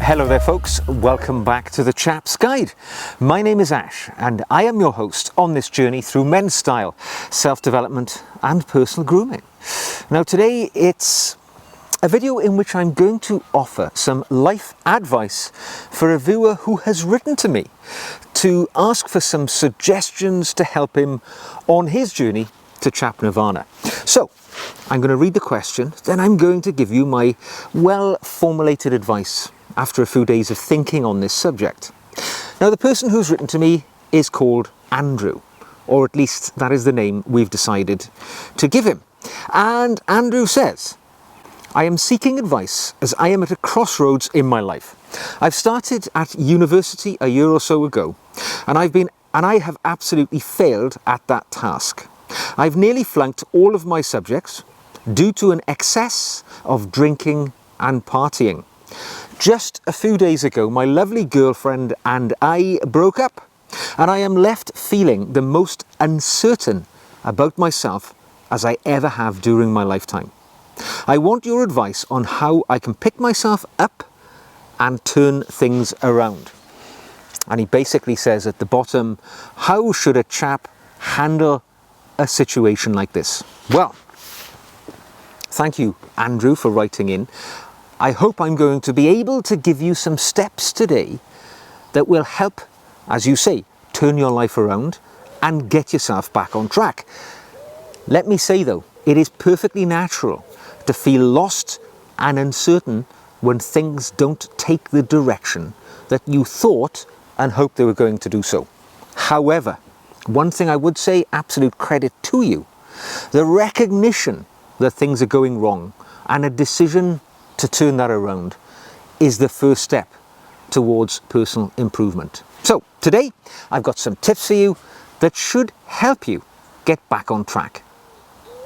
Hello there folks, welcome back to the Chap's Guide. My name is Ash and I am your host on this journey through men's style, self-development and personal grooming. Now today it's a video in which I'm going to offer some life advice for a viewer who has written to me to ask for some suggestions to help him on his journey to Chap Nirvana. So I'm going to read the question, then I'm going to give you my well-formulated advice after a few days of thinking on this subject. Now the person who's written to me is called Andrew, or at least that is the name we've decided to give him. And Andrew says, I am seeking advice as I am at a crossroads in my life. I've started at university a year or so ago, and I have absolutely failed at that task. I've nearly flunked all of my subjects due to an excess of drinking and partying. Just a few days ago, my lovely girlfriend and I broke up, and I am left feeling the most uncertain about myself as I ever have during my lifetime. I want your advice on how I can pick myself up and turn things around. And he basically says at the bottom, how should a chap handle a situation like this? Well, thank you, Andrew, for writing in. I hope I'm going to be able to give you some steps today that will help, as you say, turn your life around and get yourself back on track. Let me say though, it is perfectly natural to feel lost and uncertain when things don't take the direction that you thought and hoped they were going to do so. However, one thing I would say, absolute credit to you, the recognition that things are going wrong and a decision to turn that around is the first step towards personal improvement. So today I've got some tips for you that should help you get back on track.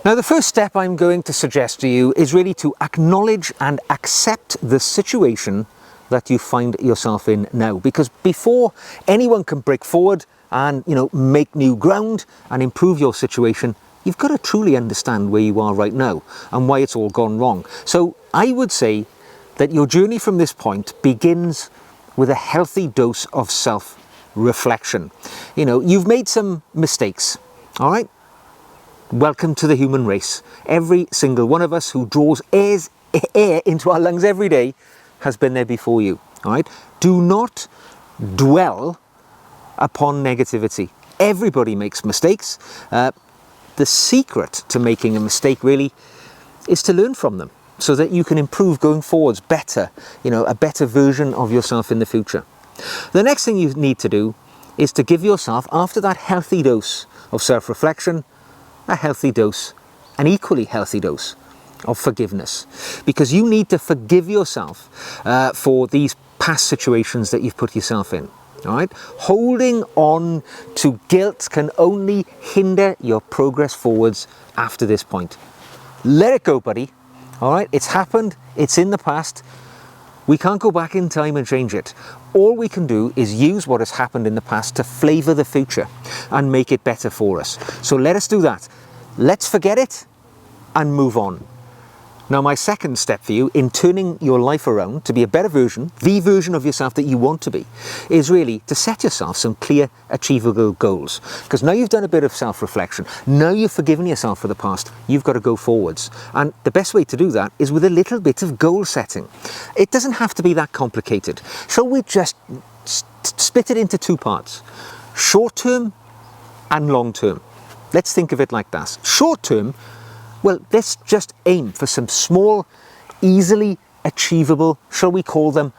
Now the first step I'm going to suggest to you is really to acknowledge and accept the situation that you find yourself in now, because before anyone can break forward and make new ground and improve your situation, you've got to truly understand where you are right now and why it's all gone wrong. So I would say that your journey from this point begins with a healthy dose of self-reflection. You've made some mistakes, all right? Welcome to the human race. Every single one of us who draws air into our lungs every day has been there before you, all right? Do not dwell upon negativity. Everybody makes mistakes. The secret to making a mistake really is to learn from them so that you can improve going forwards better, a better version of yourself in the future. The next thing you need to do is to give yourself, after that healthy dose of self-reflection, a healthy dose, an equally healthy dose of forgiveness, because you need to forgive yourself for these past situations that you've put yourself in. All right, holding on to guilt can only hinder your progress forwards after this point. Let it go, buddy. All right, it's happened, it's in the past. We can't go back in time and change it. All we can do is use what has happened in the past to flavor the future and make it better for us. So let us do that. Let's forget it and move on. Now, my second step for you in turning your life around to be a better version, the version of yourself that you want to be, is really to set yourself some clear, achievable goals. Because now you've done a bit of self-reflection, now you've forgiven yourself for the past, you've got to go forwards. And the best way to do that is with a little bit of goal setting. It doesn't have to be that complicated. Shall we just split it into two parts? Short term and long term. Let's think of it like that. Short term, well, let's just aim for some small, easily achievable, shall we call them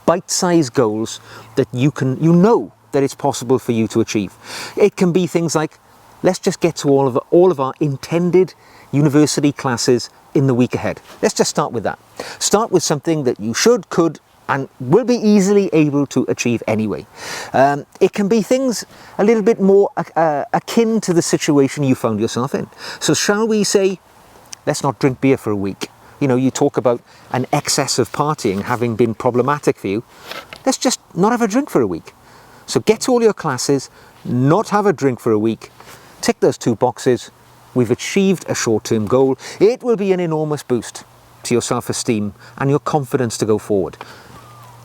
bite-sized goals that you know that it's possible for you to achieve. It can be things like, let's just get to all of our intended university classes in the week ahead. Let's just start with that. Start with something that you should, could, and will be easily able to achieve anyway. It can be things a little bit more akin to the situation you found yourself in. So shall we say, let's not drink beer for a week. You talk about an excess of partying having been problematic for you. Let's just not have a drink for a week. So get to all your classes, not have a drink for a week, tick those two boxes. We've achieved a short-term goal. It will be an enormous boost to your self-esteem and your confidence to go forward.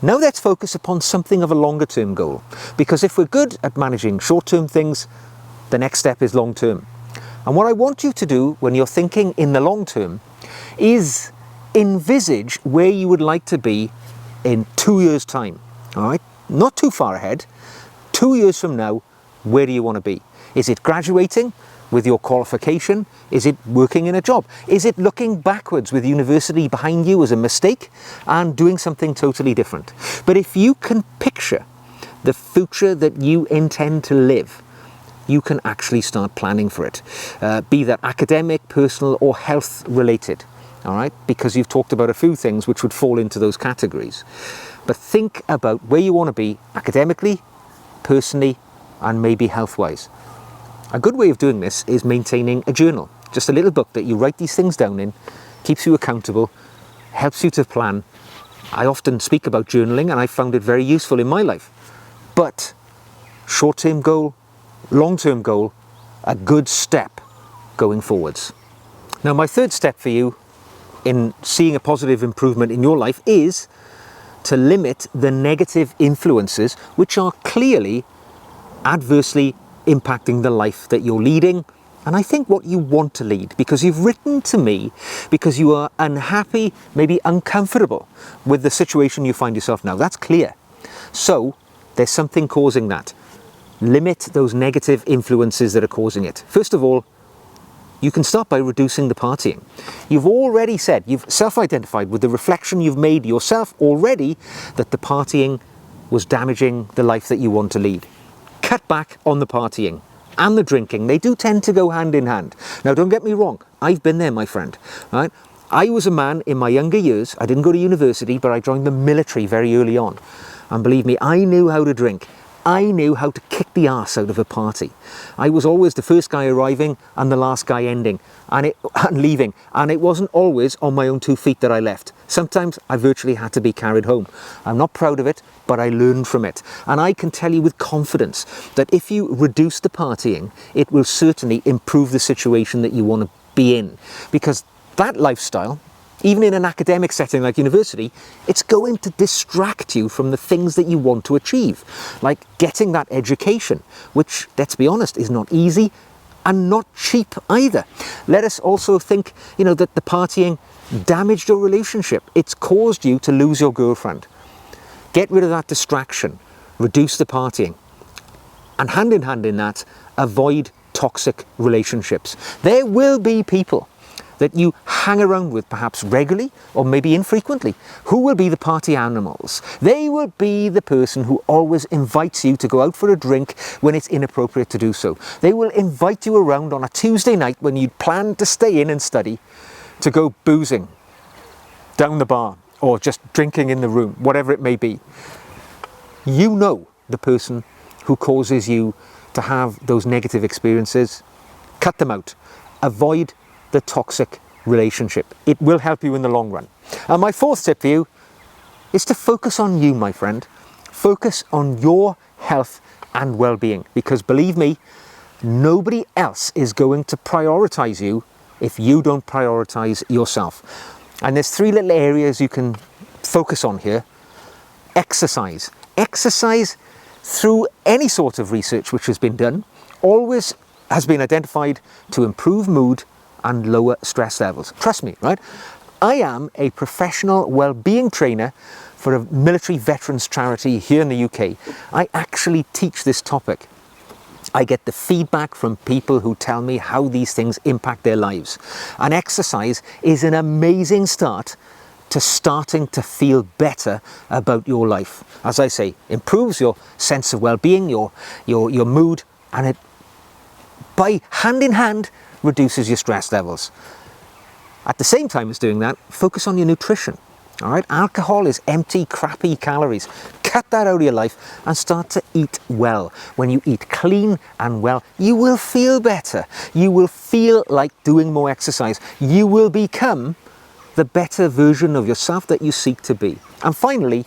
Now let's focus upon something of a longer term goal, because if we're good at managing short-term things, the next step is long-term. And what I want you to do when you're thinking in the long term is envisage where you would like to be in 2 years' time. All right? Not too far ahead. 2 years from now, where do you want to be? Is it graduating with your qualification? Is it working in a job? Is it looking backwards with university behind you as a mistake and doing something totally different? But if you can picture the future that you intend to live, you can actually start planning for it, be that academic, personal, or health related. All right, because you've talked about a few things which would fall into those categories. But think about where you want to be academically, personally, and maybe health-wise. A good way of doing this is maintaining a journal, just a little book that you write these things down in, keeps you accountable, helps you to plan. I often speak about journaling and I found it very useful in my life. But short-term goal, long-term goal, a good step going forwards. Now my third step for you in seeing a positive improvement in your life is to limit the negative influences which are clearly adversely impacting the life that you're leading, and I think what you want to lead, because you've written to me because you are unhappy, maybe uncomfortable with the situation you find yourself now. That's clear. So there's something causing that. Limit those negative influences that are causing it. First of all, you can start by reducing the partying. You've already said, you've self-identified with the reflection you've made yourself already that the partying was damaging the life that you want to lead. Cut back on the partying and the drinking. They do tend to go hand in hand. Now don't get me wrong, I've been there, my friend. Right? I was a man in my younger years, I didn't go to university, but I joined the military very early on. And believe me, I knew how to drink. I knew how to kick the arse out of a party. I was always the first guy arriving and the last guy ending and leaving. And it wasn't always on my own 2 feet that I left. Sometimes I virtually had to be carried home. I'm not proud of it, but I learned from it. And I can tell you with confidence that if you reduce the partying, it will certainly improve the situation that you want to be in. Because that lifestyle, even in an academic setting like university, it's going to distract you from the things that you want to achieve, like getting that education, which, let's be honest, is not easy and not cheap either. Let us also think, that the partying damaged your relationship. It's caused you to lose your girlfriend. Get rid of that distraction, reduce the partying, and hand in hand in that, avoid toxic relationships. There will be people that you hang around with perhaps regularly or maybe infrequently, who will be the party animals. They will be the person who always invites you to go out for a drink when it's inappropriate to do so. They will invite you around on a Tuesday night when you'd planned to stay in and study to go boozing down the bar or just drinking in the room, whatever it may be. You know the person who causes you to have those negative experiences. Cut them out. Avoid the toxic relationship. It will help you in the long run. And my fourth tip for you is to focus on you, my friend. Focus on your health and well-being, because believe me, nobody else is going to prioritize you if you don't prioritize yourself. And there's 3 little areas you can focus on here. Exercise. Exercise, through any sort of research which has been done, always has been identified to improve mood and lower stress levels. Trust me, right? I am a professional well-being trainer for a military veterans charity here in the UK. I actually teach this topic. I get the feedback from people who tell me how these things impact their lives. And exercise is an amazing start to starting to feel better about your life. As I say, improves your sense of well-being, your mood, and it, by hand in hand, reduces your stress levels. At the same time as doing that, focus on your nutrition. All right, alcohol is empty, crappy calories. Cut that out of your life and start to eat well. When you eat clean and well, you will feel better. You will feel like doing more exercise. You will become the better version of yourself that you seek to be. And finally,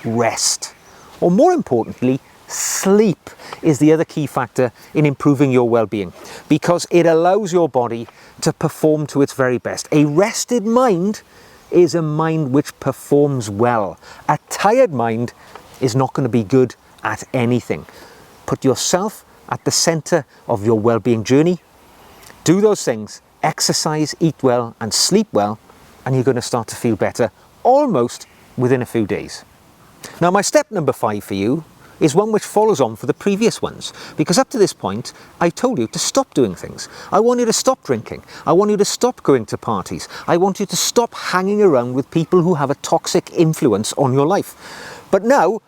rest. Or more importantly, sleep is the other key factor in improving your well-being, because it allows your body to perform to its very best. A rested mind is a mind which performs well. A tired mind is not going to be good at anything. Put yourself at the center of your well-being journey. Do those things, exercise, eat well and sleep well, and you're going to start to feel better almost within a few days. Now, my step number 5 for you is one which follows on for the previous ones, because up to this point I told you to stop doing things. I want you to stop drinking. I want you to stop going to parties. I want you to stop hanging around with people who have a toxic influence on your life. But now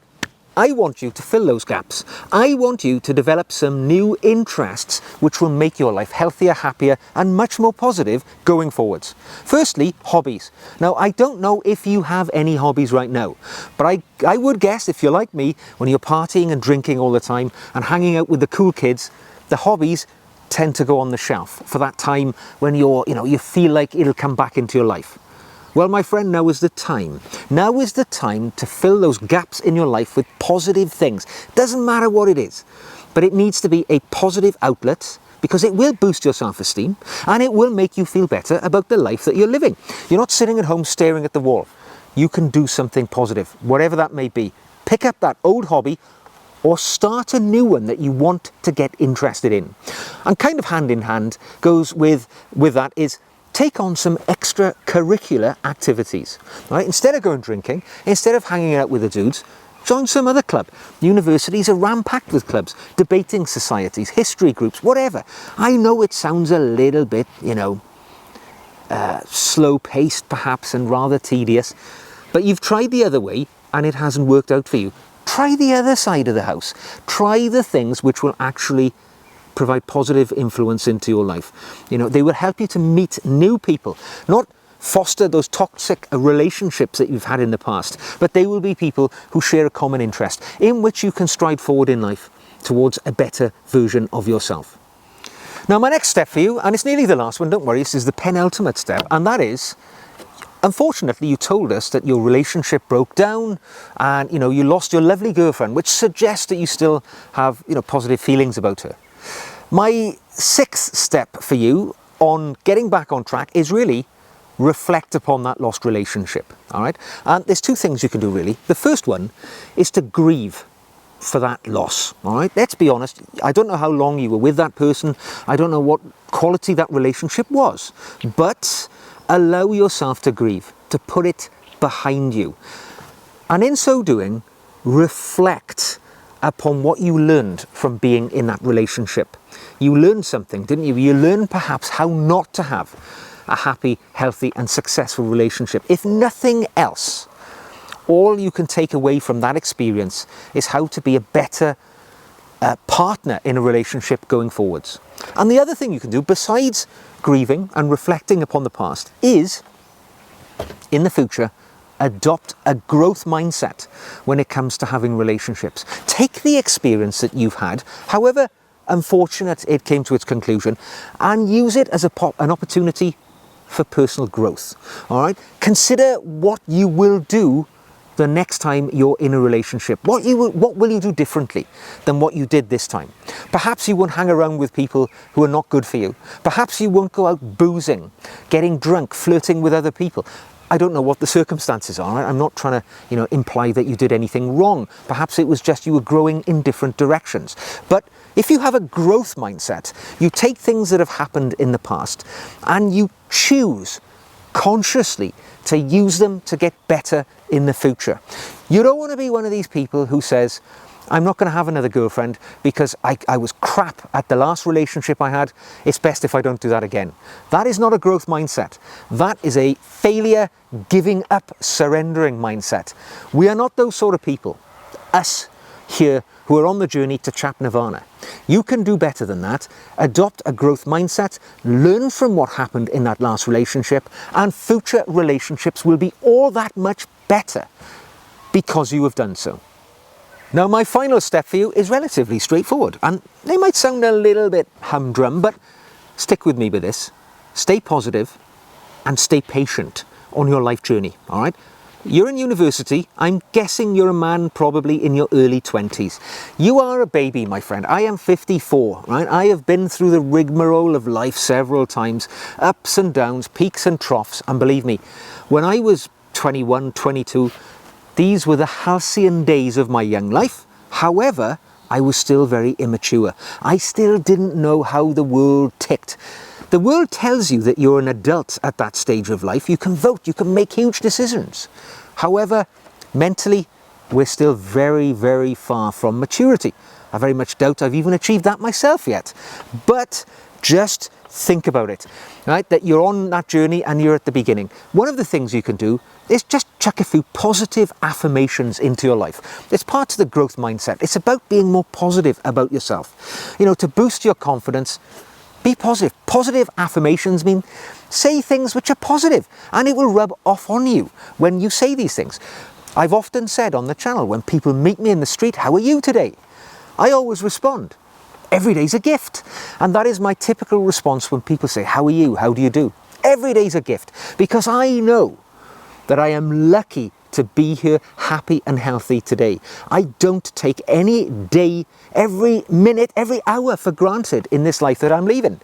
I want you to fill those gaps. I want you to develop some new interests which will make your life healthier, happier and much more positive going forwards. Firstly, hobbies. Now, I don't know if you have any hobbies right now, but I would guess if you're like me, when you're partying and drinking all the time and hanging out with the cool kids, the hobbies tend to go on the shelf for that time when you feel like it'll come back into your life. Well, my friend, now is the time. Now is the time to fill those gaps in your life with positive things. Doesn't matter what it is, but it needs to be a positive outlet, because it will boost your self-esteem and it will make you feel better about the life that you're living. You're not sitting at home staring at the wall. You can do something positive, whatever that may be. Pick up that old hobby or start a new one that you want to get interested in. And kind of hand in hand goes with that is take on some extracurricular activities. Right? Instead of going drinking, instead of hanging out with the dudes, join some other club. Universities are ram-packed with clubs, debating societies, history groups, whatever. I know it sounds a little bit, slow-paced perhaps and rather tedious, but you've tried the other way and it hasn't worked out for you. Try the other side of the house. Try the things which will actually provide positive influence into your life. They will help you to meet new people, not foster those toxic relationships that you've had in the past, but they will be people who share a common interest in which you can stride forward in life towards a better version of yourself. Now, my next step for you, and it's nearly the last one, don't worry, this is the penultimate step, and that is, unfortunately, you told us that your relationship broke down and you lost your lovely girlfriend, which suggests that you still have positive feelings about her. My 6th step for you on getting back on track is really reflect upon that lost relationship. All right, and there's 2 things you can do really. The first one is to grieve for that loss. All right, let's be honest, I don't know how long you were with that person, I don't know what quality that relationship was, but allow yourself to grieve, to put it behind you, and in so doing reflect upon what you learned from being in that relationship. You learned something, didn't you? You learned perhaps how not to have a happy, healthy and successful relationship. If nothing else, all you can take away from that experience is how to be a better partner in a relationship going forwards. And the other thing you can do, besides grieving and reflecting upon the past, is, in the future, adopt a growth mindset when it comes to having relationships. Take the experience that you've had, however unfortunate it came to its conclusion, and use it as an opportunity for personal growth. All right? Consider what you will do the next time you're in a relationship. What will you do differently than what you did this time? Perhaps you won't hang around with people who are not good for you. Perhaps you won't go out boozing, getting drunk, flirting with other people. I don't know what the circumstances are. I'm not trying to, imply that you did anything wrong. Perhaps it was just you were growing in different directions. But if you have a growth mindset, you take things that have happened in the past and you choose consciously to use them to get better in the future. You don't want to be one of these people who says, I'm not going to have another girlfriend because I was crap at the last relationship I had. It's best if I don't do that again. That is not a growth mindset. That is a failure, giving up, surrendering mindset. We are not those sort of people. Us here who are on the journey to Chap Nirvana. You can do better than that. Adopt a growth mindset, learn from what happened in that last relationship, and future relationships will be all that much better because you have done so. Now, my final step for you is relatively straightforward, and they might sound a little bit humdrum, but stick with me with this. Stay positive and stay patient on your life journey, all right? You're in university. I'm guessing you're a man probably in your early 20s. You are a baby, my friend. I am 54, right? I have been through the rigmarole of life several times, ups and downs, peaks and troughs. And believe me, when I was 21, 22, these were the halcyon days of my young life. However, I was still very immature. I still didn't know how the world ticked. The world tells you that you're an adult at that stage of life. You can vote, you can make huge decisions. However, mentally, we're still very, very far from maturity. I very much doubt I've even achieved that myself yet. But just think about it, right? That you're on that journey and you're at the beginning. One of the things you can do is just chuck a few positive affirmations into your life. It's part of the growth mindset. It's about being more positive about yourself. You know, to boost your confidence, be positive. Positive affirmations mean say things which are positive, and it will rub off on you when you say these things. I've often said on the channel, when people meet me in the street, "How are you today?" I always respond, "Every day's a gift." And that is my typical response when people say, "How are you? How do you do?" Every day's a gift, because I know that I am lucky to be here happy and healthy today. I don't take any day, every minute, every hour for granted in this life that I'm leading,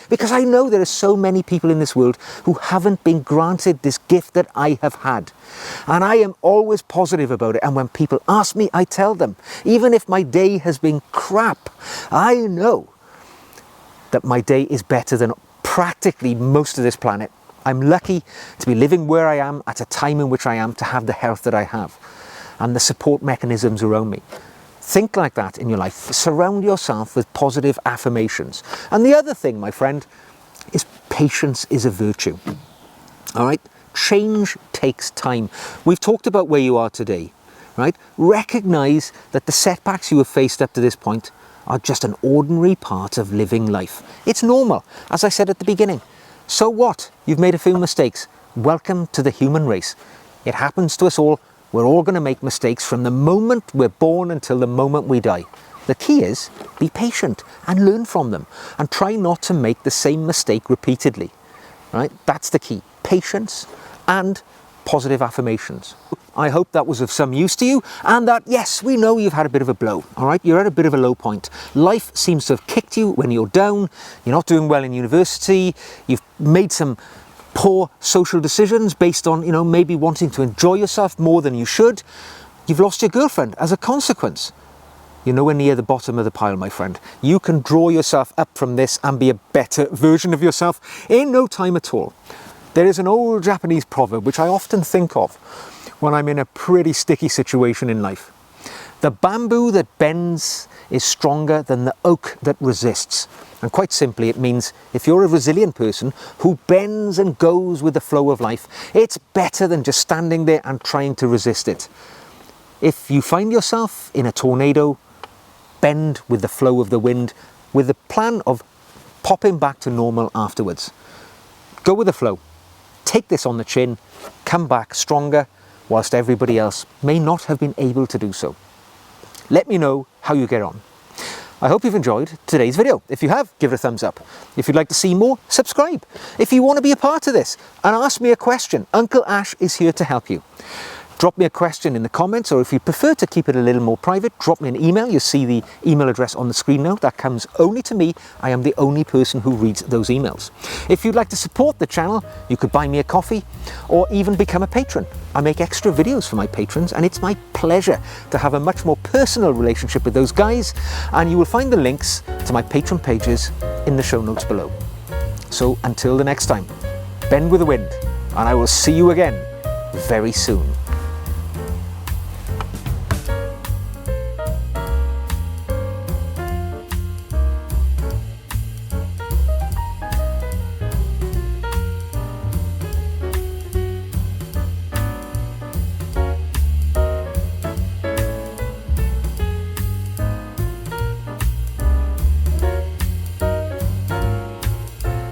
because I know there are so many people in this world who haven't been granted this gift that I have had. And I am always positive about it. And when people ask me, I tell them, even if my day has been crap, I know that my day is better than practically most of this planet. I'm lucky to be living where I am at a time in which I am, to have the health that I have and the support mechanisms around me. Think like that in your life. Surround yourself with positive affirmations. And the other thing, my friend, is patience is a virtue. All right? Change takes time. We've talked about where you are today, right? Recognize that the setbacks you have faced up to this point are just an ordinary part of living life. It's normal, as I said at the beginning. So what? You've made a few mistakes. Welcome to the human race. It happens to us all. We're all going to make mistakes from the moment we're born until the moment we die. The key is be patient and learn from them, and try not to make the same mistake repeatedly. Right? That's the key. Patience and positive affirmations. I hope that was of some use to you, and that, yes, we know you've had a bit of a blow, all right? You're at a bit of a low point. Life seems to have kicked you when you're down, you're not doing well in university, you've made some poor social decisions based on, you know, maybe wanting to enjoy yourself more than you should. You've lost your girlfriend as a consequence. You're nowhere near the bottom of the pile, my friend. You can draw yourself up from this and be a better version of yourself in no time at all. There is an old Japanese proverb which I often think of when I'm in a pretty sticky situation in life. The bamboo that bends is stronger than the oak that resists. And quite simply, it means if you're a resilient person who bends and goes with the flow of life, it's better than just standing there and trying to resist it. If you find yourself in a tornado, bend with the flow of the wind, with the plan of popping back to normal afterwards. Go with the flow. Take this on the chin, come back stronger, whilst everybody else may not have been able to do so. Let me know how you get on. I hope you've enjoyed today's video. If you have, give it a thumbs up. If you'd like to see more, subscribe. If you want to be a part of this and ask me a question, Uncle Ash is here to help you. Drop me a question in the comments, or if you prefer to keep it a little more private, drop me an email. You see the email address on the screen now. That comes only to me. I am the only person who reads those emails. If you'd like to support the channel, you could buy me a coffee or even become a patron. I make extra videos for my patrons, and it's my pleasure to have a much more personal relationship with those guys, and you will find the links to my patron pages in the show notes below. So until the next time, bend with the wind, and I will see you again very soon.